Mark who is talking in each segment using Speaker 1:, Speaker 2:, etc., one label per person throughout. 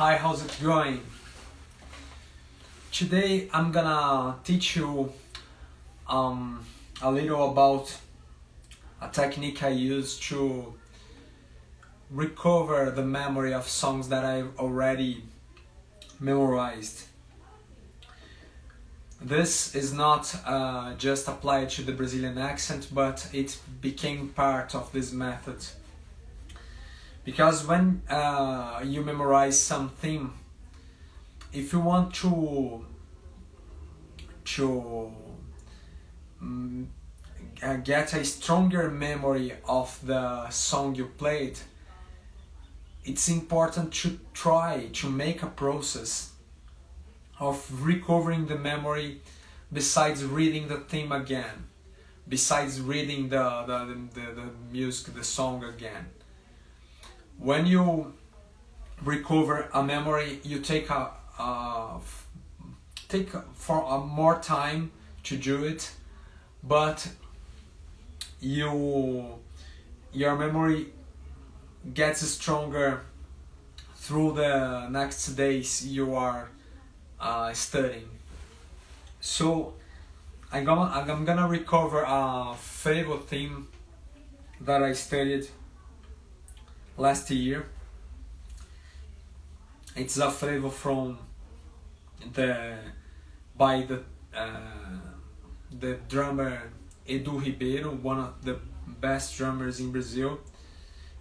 Speaker 1: Hi, how's it going? Today I'm gonna teach you a little about a technique I use to recover the memory of songs that I've already memorized. This is not just applied to the Brazilian accent, but it became part of this method. Because when you memorize something, if you want to get a stronger memory of the song you played, it's important to try to make a process of recovering the memory besides reading the theme again, besides reading the music, the song again. When you recover a memory, you take more time to do it, but your memory gets stronger through the next days you are studying. So I'm gonna recover a favorite theme that I studied last year. It's a flavor from by the drummer Edu Ribeiro, one of the best drummers in Brazil.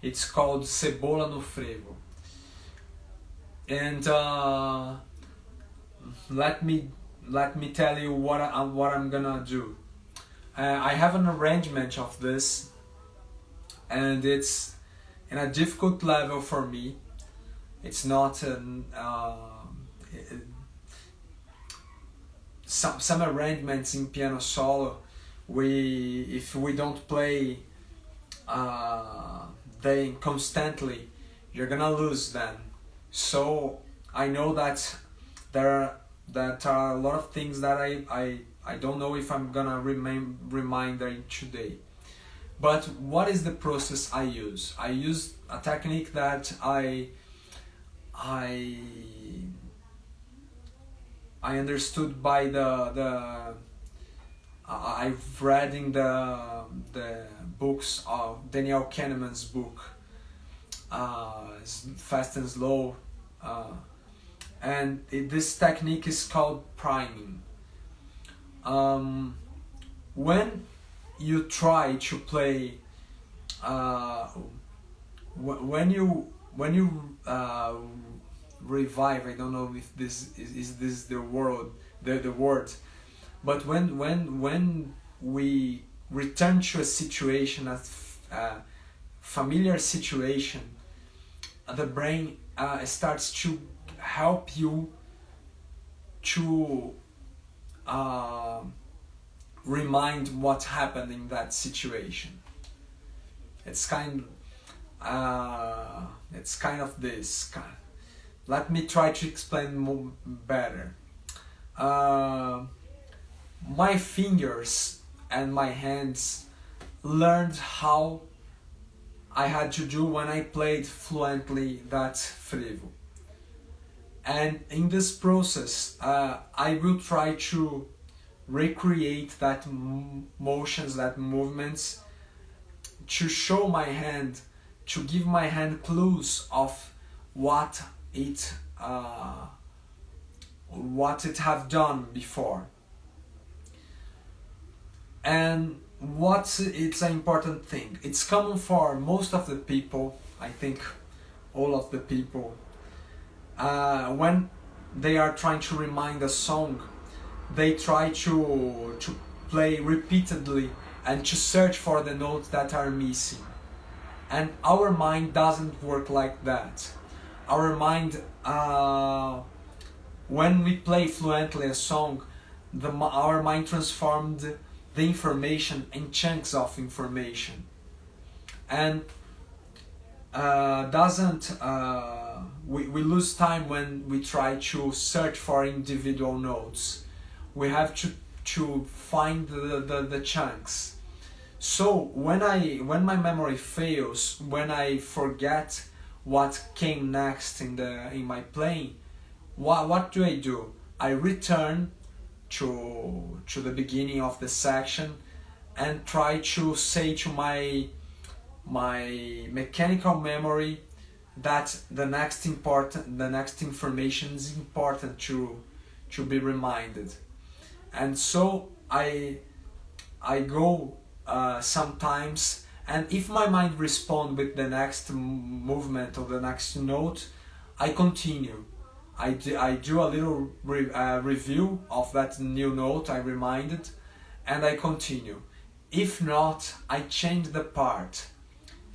Speaker 1: It's called Cebola no Frevo. And let me tell you what I'm gonna do. I have an arrangement of this, and it's in a difficult level for me. It's not some arrangements in piano solo. If we don't play them constantly, you're gonna lose them. So I know that there are a lot of things that I don't know if I'm gonna remind them today. But what is the process I use? I use a technique that I understood by I've read in the books of Daniel Kahneman's book, Fast and Slow, and this technique is called priming. When you try to play, when you revive, I don't know if this is the word, but when we return to a situation, a familiar situation, the brain starts to help you to remind what happened in that situation. It's kind of this. Let me try to explain better. My fingers and my hands learned how I had to do when I played fluently that frevo. And in this process, I will try to recreate that motions, that movements, to show my hand, to give my hand clues of what it have done before. And it's an important thing. It's common for most of the people, I think all of the people, when they are trying to remind a song, they try to play repeatedly and to search for the notes that are missing. And our mind doesn't work like that. Our mind, when we play fluently a song, our mind transformed the information in chunks of information, and we lose time when we try to search for individual notes. We have to find the chunks. So when my memory fails, when I forget what came next in my playing, what do? I return to the beginning of the section and try to say to my mechanical memory that the next information is important to be reminded. And so I go sometimes, and if my mind responds with the next movement or the next note, I continue. I do a little review of that new note I reminded, and I continue. If not, I change the part.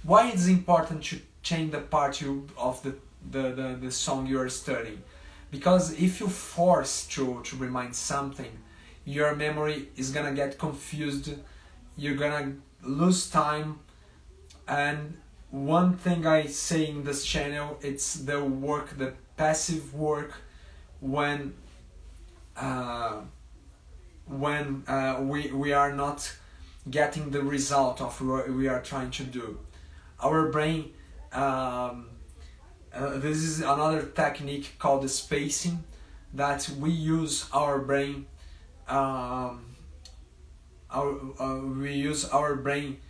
Speaker 1: Why it's important to change the part of the song you are studying? Because if you force to remind something, your memory is gonna get confused, you're gonna lose time. And one thing I say in this channel, it's the passive work when we are not getting the result of what we are trying to do. Our brain, this is another technique called the spacing, that we use our brain. We use our brain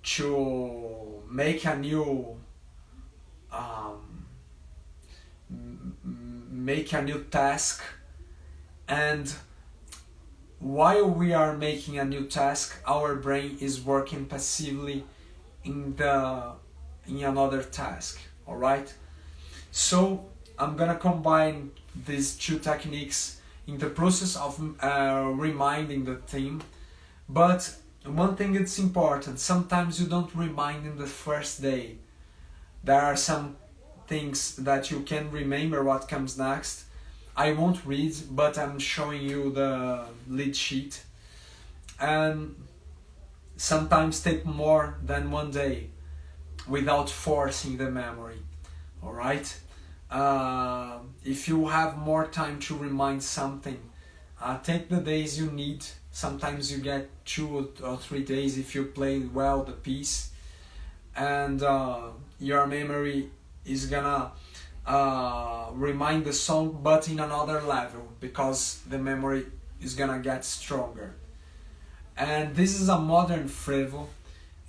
Speaker 1: to make a new task, and while we are making a new task, our brain is working passively in another task. All right. So I'm gonna combine these two techniques in the process of reminding the theme. But one thing that's important, sometimes you don't remind in the first day. There are some things that you can remember what comes next. I won't read, but I'm showing you the lead sheet. And sometimes take more than one day without forcing the memory. All right? If you have more time to remind something, take the days you need. Sometimes you get 2 or 3 days if you play well the piece, and your memory is gonna remind the song, but in another level, because the memory is gonna get stronger. And this is a modern frevo.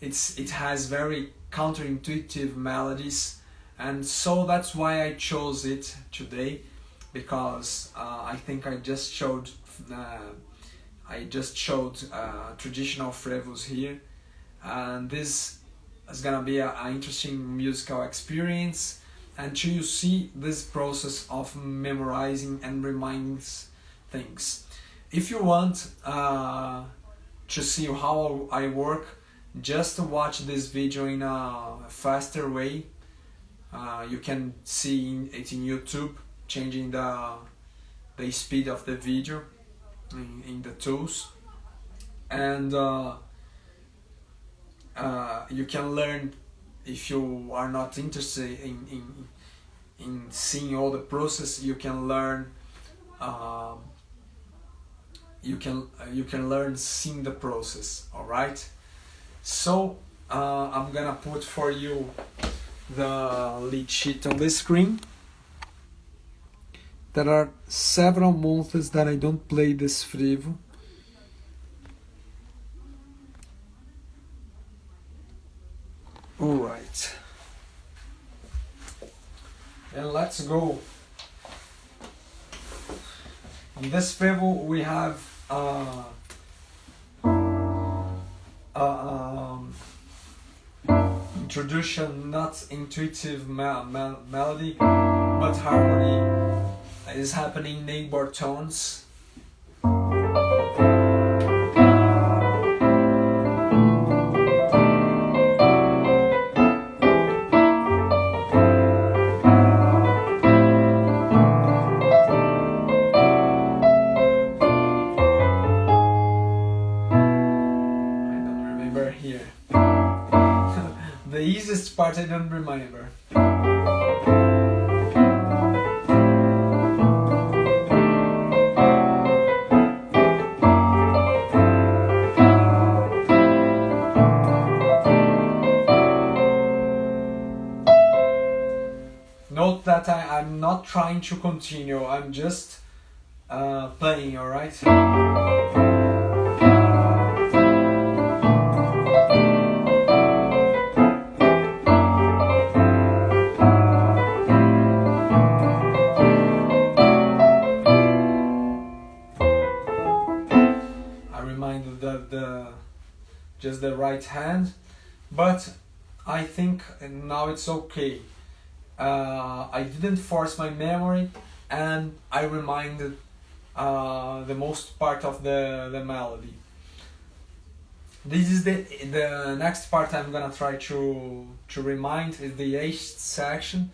Speaker 1: It has very counterintuitive melodies, and so that's why I chose it today, because I think I just showed traditional frevos here, and this is gonna be an interesting musical experience until you see this process of memorizing and reminding things. If you want to see how I work, just watch this video in a faster way. You can see it in YouTube, changing the speed of the video in the tools, and you can learn. If you are not interested in seeing all the process, you can learn. You can learn seeing the process. All right. So I'm gonna put for you the lead sheet on the screen. There are several months that I don't play this frevo. Alright. And let's go. In this frevo we have introduction, not intuitive melody, but harmony is happening in neighbor tones. The easiest part I don't remember. that I'm not trying to continue, I'm just playing, alright? I reminded that just the right hand, but I think now it's okay. I didn't force my memory, and I reminded the most part of the melody. This is the next part I'm gonna try to remind is the eighth section,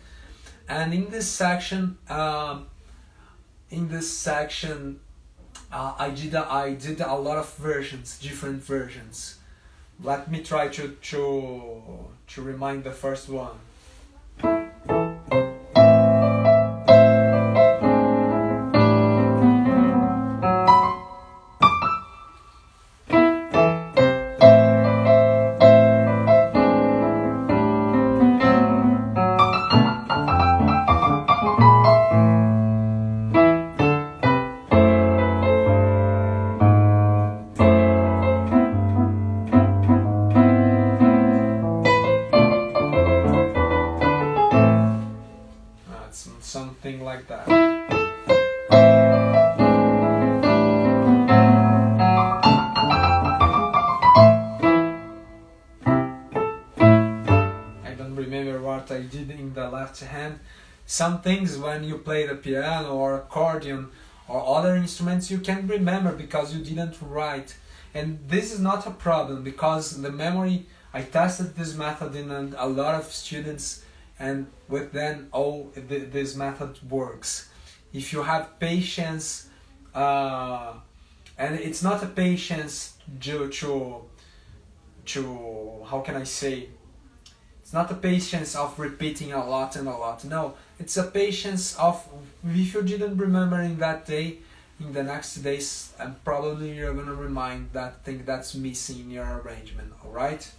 Speaker 1: and in this section I did a lot of versions, different versions. Let me try to remind the first one. Something like that. I don't remember what I did in the left hand. Some things when you play the piano or accordion or other instruments you can remember because you didn't write. And this is not a problem because the memory, I tested this method in a lot of students, and with them this method works. If you have patience, and it's not a patience to how can I say, it's not a patience of repeating a lot and a lot. No, it's a patience of, if you didn't remember in that day, in the next days, and probably you're gonna remind that thing that's missing in your arrangement. All right.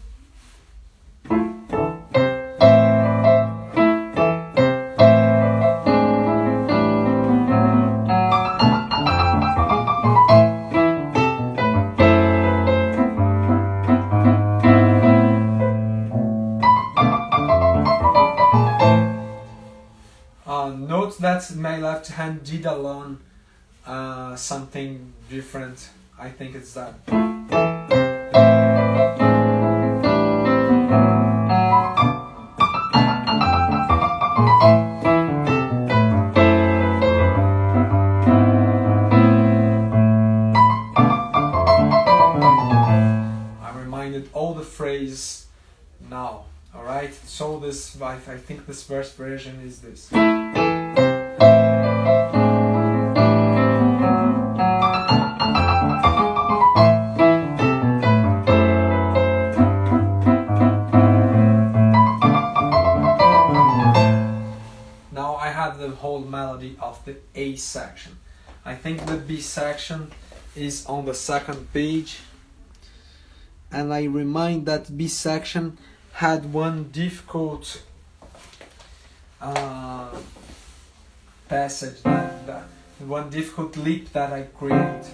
Speaker 1: Note that my left hand did alone something different. I think it's that. I reminded all the phrase now. Alright, so this, I think this first version is this. Now I have the whole melody of the A section. I think the B section is on the second page, and I remind that B section had one difficult passage, one difficult leap that I create.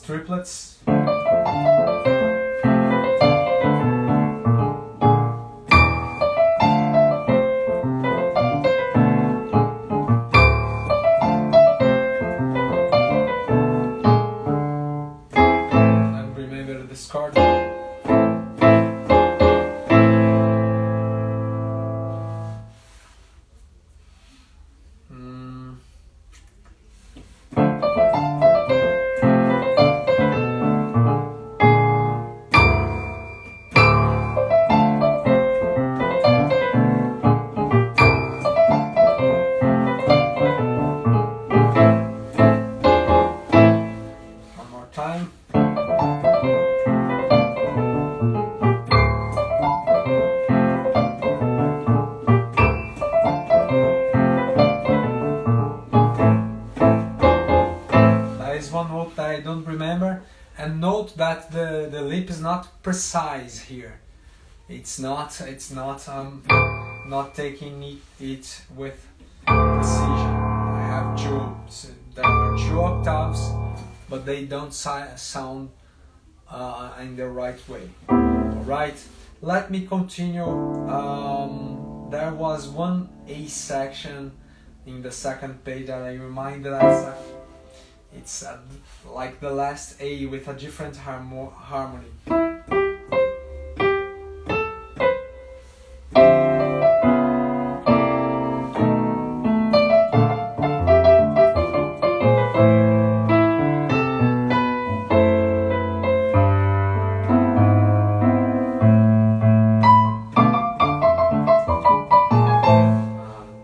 Speaker 1: Triplets. And remember this card. time. That is one note that I don't remember. And note that the lip is not precise here. It's not taking it with precision. I have there are two octaves, but they don't sound in the right way. Alright, let me continue. There was one A section in the second page that I reminded us. It's like the last A with a different harmony.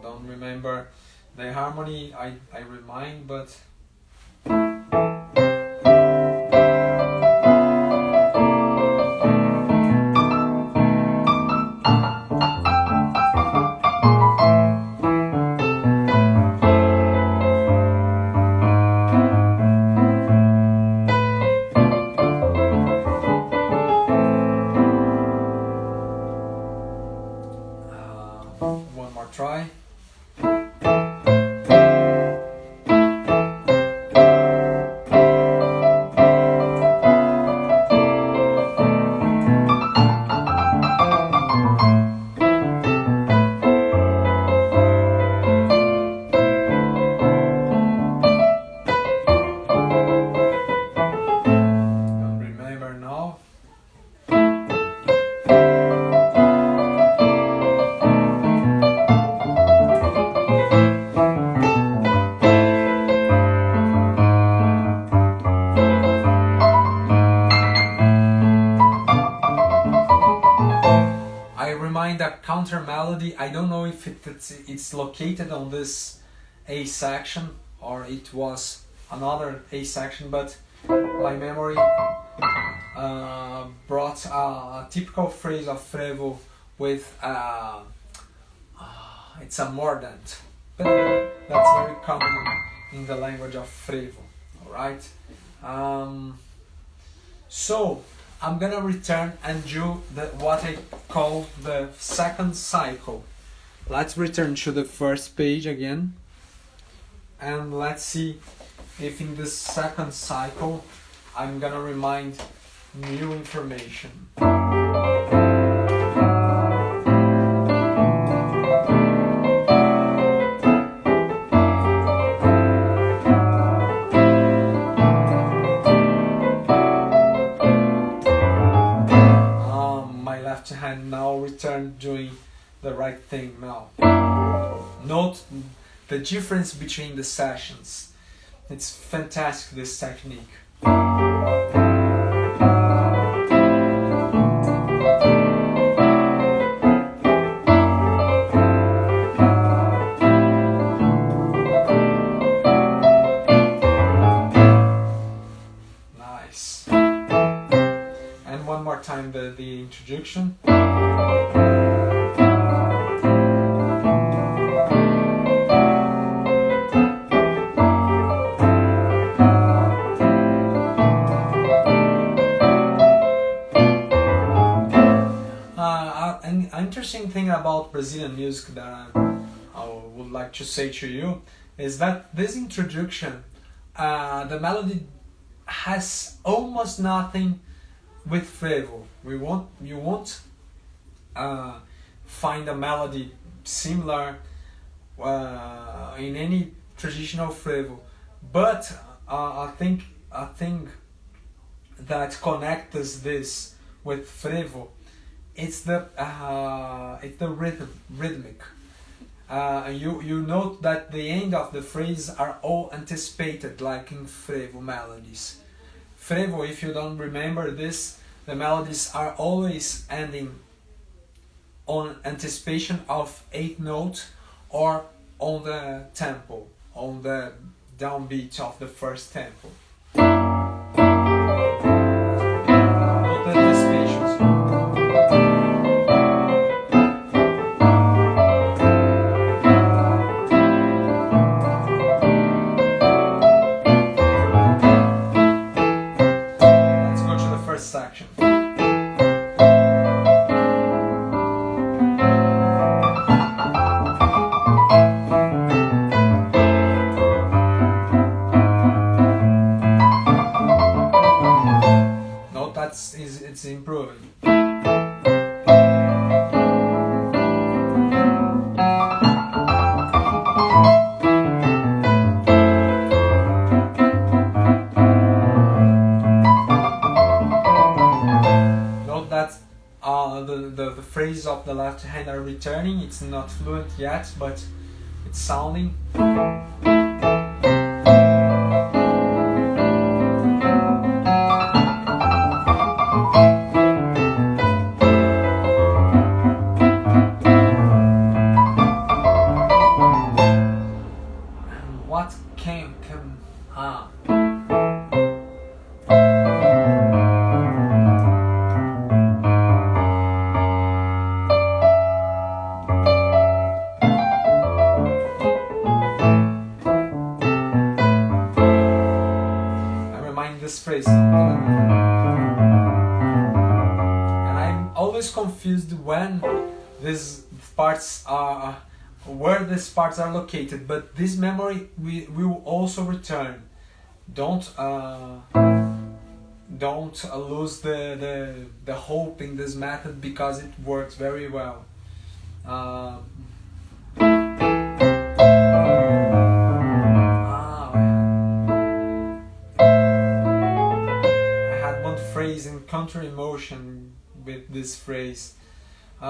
Speaker 1: Don't remember the harmony, I remind, but one more try. Don't remember now. I remind a counter melody. I don't know if it's located on this A section or it was another A section, but my memory brought a typical phrase of frevo with it's a mordant, but that's very common in the language of frevo. All right. So I'm gonna return and do what I call the second cycle. Let's return to the first page again, and let's see if in this second cycle I'm gonna remind new information. My left hand now return doing the right thing now. Note the difference between the sessions. It's fantastic, this technique. Nice. And one more time the introduction. An interesting thing about Brazilian music that I would like to say to you is that this introduction, the melody has almost nothing with frevo. You won't find a melody similar in any traditional frevo, but I think that connects this with frevo. It's the rhythmic. You note that the end of the phrase are all anticipated, like in frevo melodies. Frevo, if you don't remember this, the melodies are always ending on anticipation of 8th note or on the tempo, on the downbeat of the first tempo. it's improving. Note that the phrases of the left hand are returning. It's not fluent yet, but it's sounding. What can this phrase, and I'm always confused when these parts are where these parts are located, but this memory will also return. Don't lose the hope in this method, because it works very well. Phrase in counter emotion with this phrase. It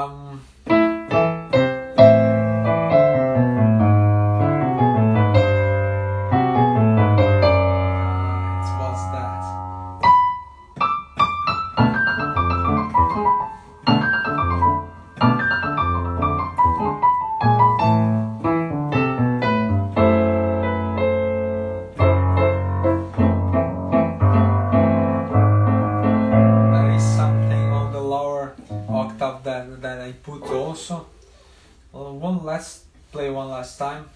Speaker 1: was that. That I put also. Let's play one last time.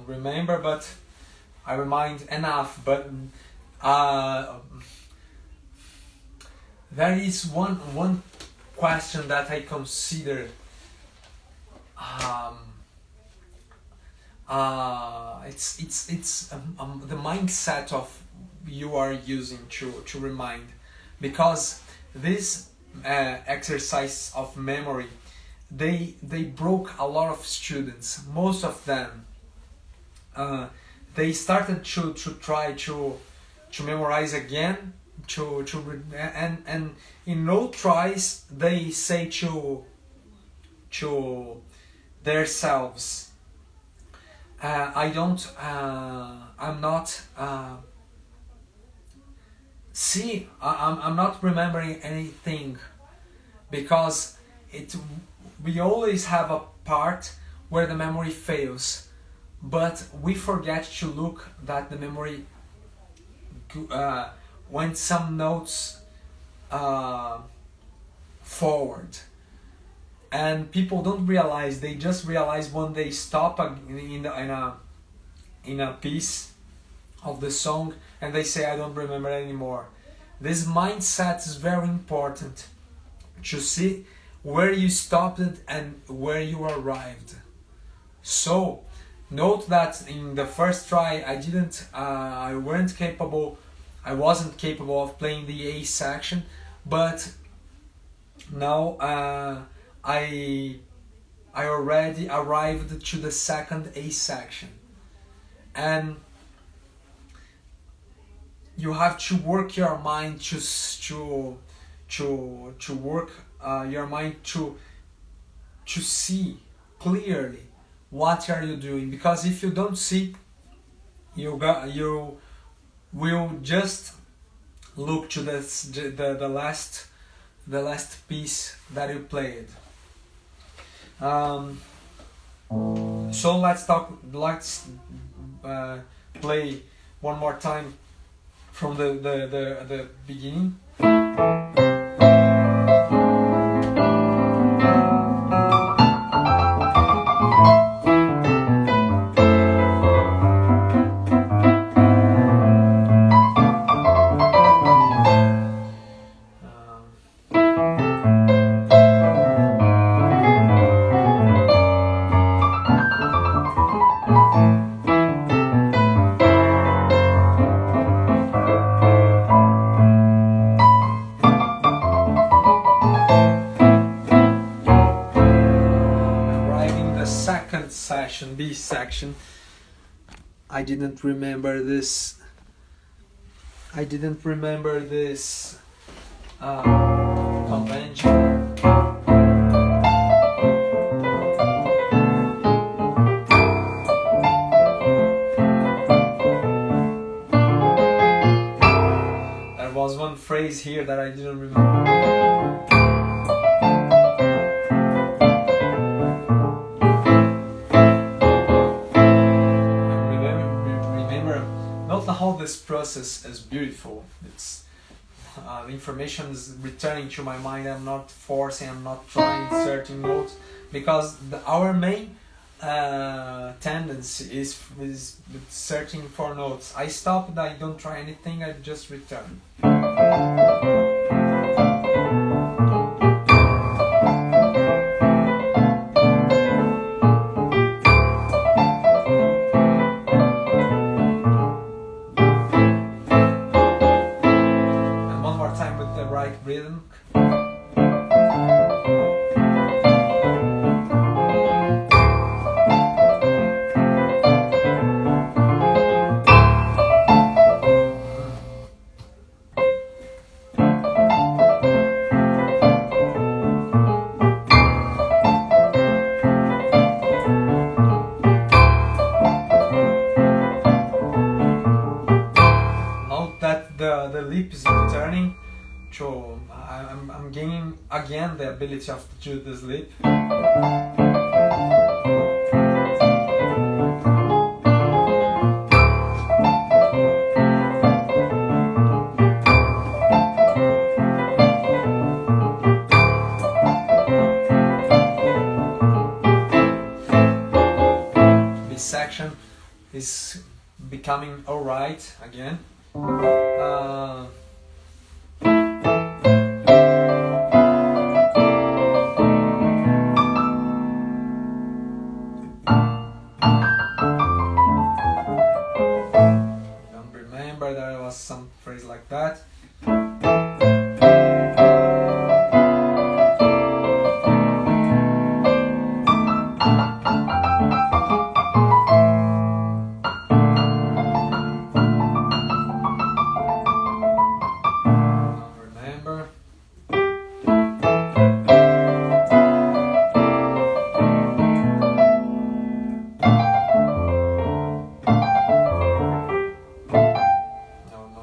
Speaker 1: Remember, but I remind enough. But there is one question that I consider. It's the mindset of you are using to remind, because this exercise of memory, they broke a lot of students. Most of them. They started to try to memorize again, and in no tries they say to themselves, I'm not remembering anything, because we always have a part where the memory fails. But we forget to look that the memory went some notes forward, and people don't realize. They just realize when they stop in a piece of the song, and they say, "I don't remember anymore." This mindset is very important, to see where you stopped and where you arrived. So. Note that in the first try I wasn't capable of playing the A section, but now I already arrived to the second A section, and you have to work your mind to work your mind to see clearly. What are you doing? Because if you don't see, you will just look to the last piece that you played. So let's play one more time from the beginning. section, B section. I didn't remember this. Convention. There was one phrase here that I didn't remember. Note how this process is beautiful. It's the information is returning to my mind. I'm not forcing, I'm not trying certain notes, because our main tendency is searching for notes. I stop, I don't try anything, I just return. Rhythm. Note that the lip is returning. So I'm gaining again the ability of to do this lip. This section is becoming alright again. Some phrase like that. Remember.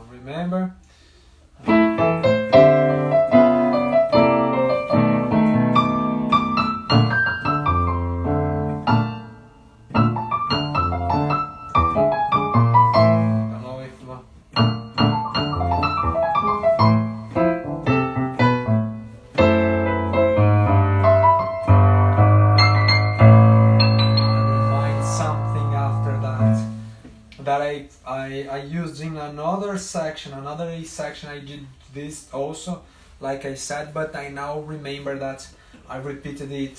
Speaker 1: Remember. That I used in another section, another A section. I did this also, like I said, but I now remember that I repeated it.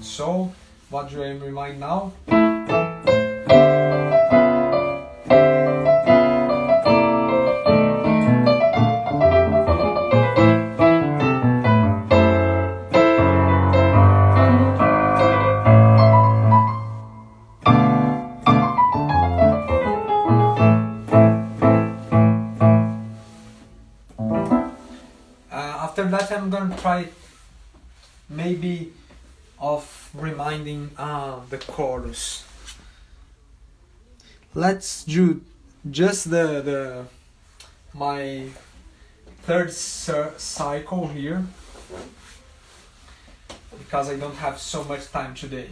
Speaker 1: So, what do I remind now? After that, I'm gonna try maybe of reminding the chorus. Let's do just my third cycle here, because I don't have so much time today.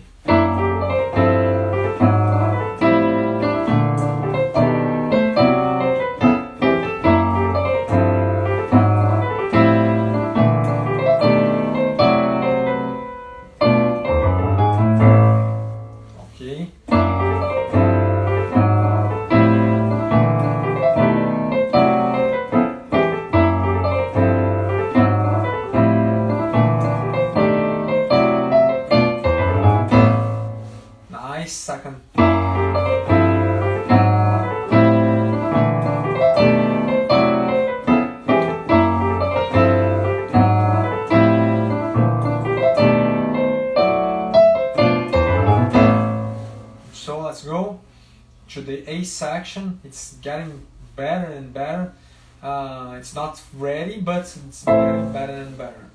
Speaker 1: section. It's getting better and better. It's not ready, but it's getting better and better.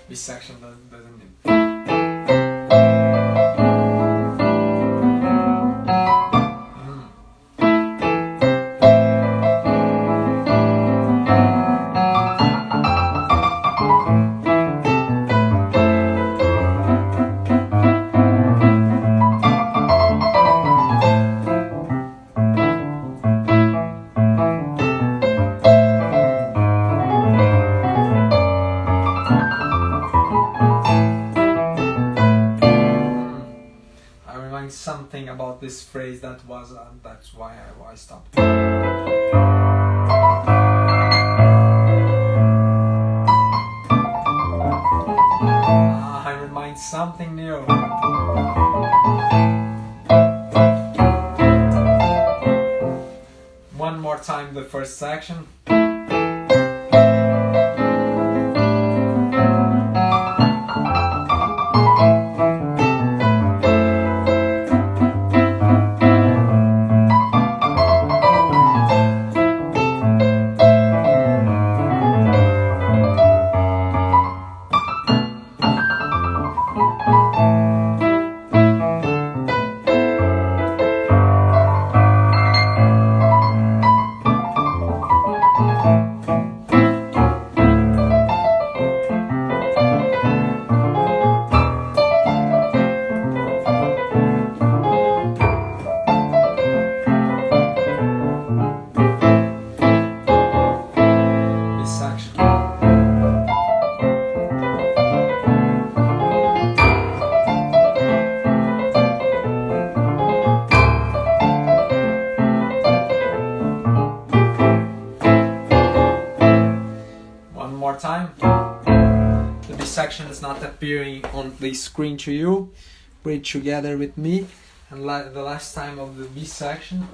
Speaker 1: This section doesn't need. Something about this phrase that's why I stopped. I remind something new. One more time the first section. More time. The B section is not appearing on the screen to you. Read together with me, and the last time of the B section.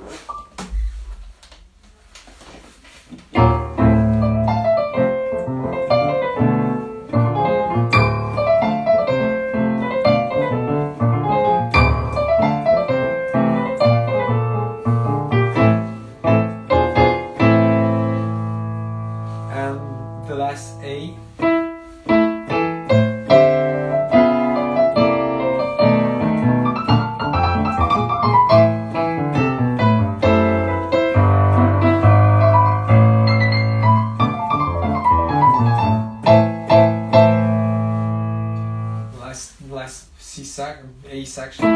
Speaker 1: The last A. Last C section, A section.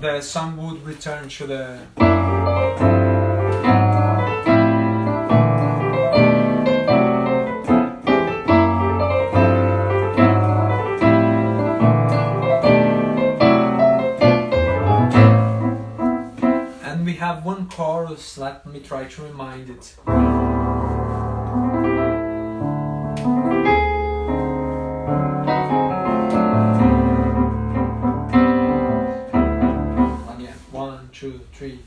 Speaker 1: The song would return to the and we have one chorus. Let me try to remind it. Again, 1, 2, 3.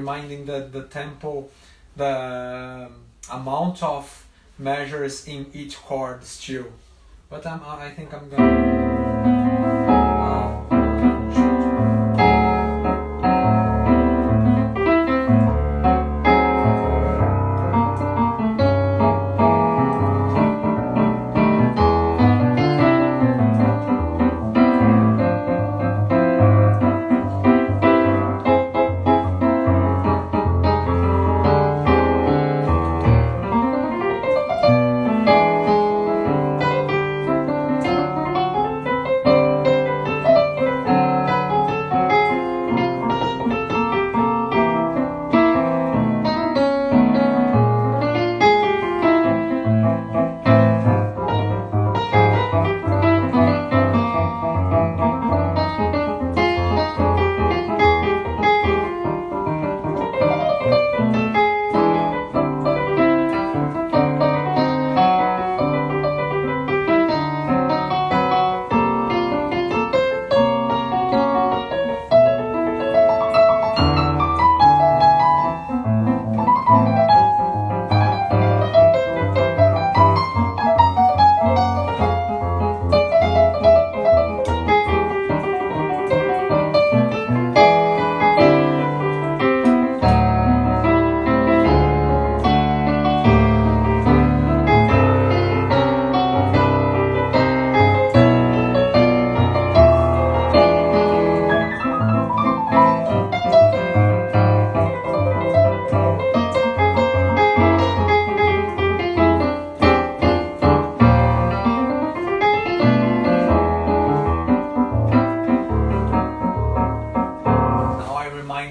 Speaker 1: reminding the tempo, the amount of measures in each chord still. But I think I'm gonna.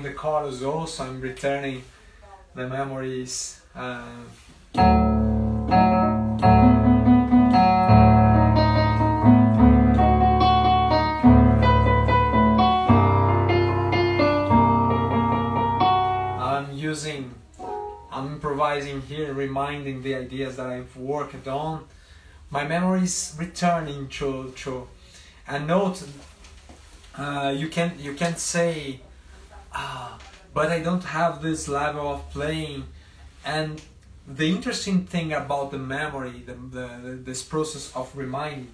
Speaker 1: The chorus also, I'm returning the memories. I'm improvising here, reminding the ideas that I've worked on. My memory is returning to a note. You can say, but I don't have this level of playing. And the interesting thing about the memory, this process of reminding,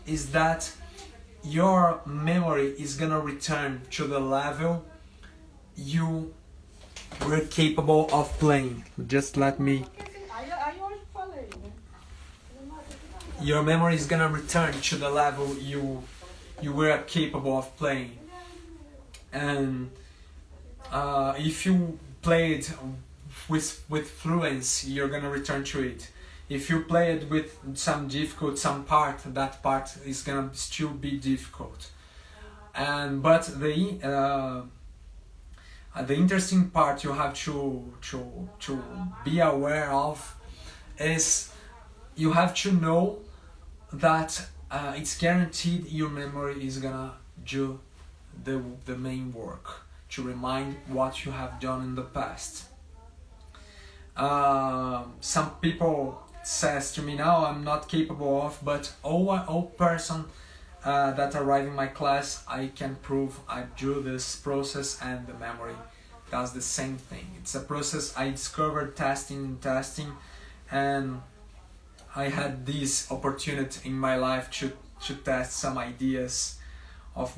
Speaker 1: is that your memory is gonna return to the level you were capable of playing. Just let me. Your memory is gonna return to the level you were capable of playing. And if you played with fluency, you're gonna return to it. If you play it with some part, that part is gonna still be difficult. But the interesting part you have to be aware of is you have to know that it's guaranteed your memory is gonna do the main work to remind what you have done in the past. Some people says to me now I'm not capable of, but all person that arrive in my class, I can prove I do this process, and the memory does the same thing. It's a process I discovered testing, and I had this opportunity in my life to test some ideas of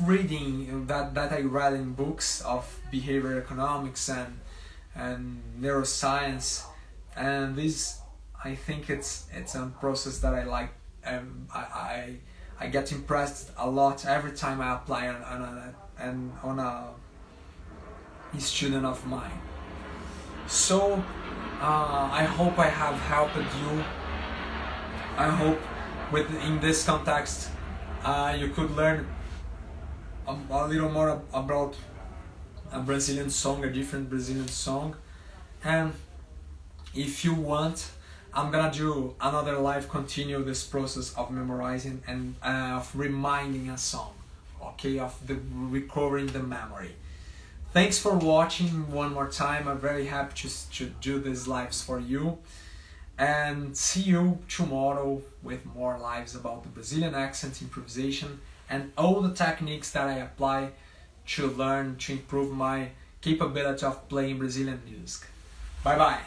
Speaker 1: reading that I read in books of behavioral economics and neuroscience, and this, I think it's a process that I like. I get impressed a lot every time I apply on a student of mine. So I hope I have helped you. I hope in this context you could learn a little more about a Brazilian song, a different Brazilian song. And if you want, I'm gonna do another live, continue this process of memorizing and of reminding a song, okay, of the recovering the memory. Thanks for watching one more time. I'm very happy to do these lives for you, and see you tomorrow with more lives about the Brazilian accent, improvisation, and all the techniques that I apply to learn, to improve my capability of playing Brazilian music. Bye bye!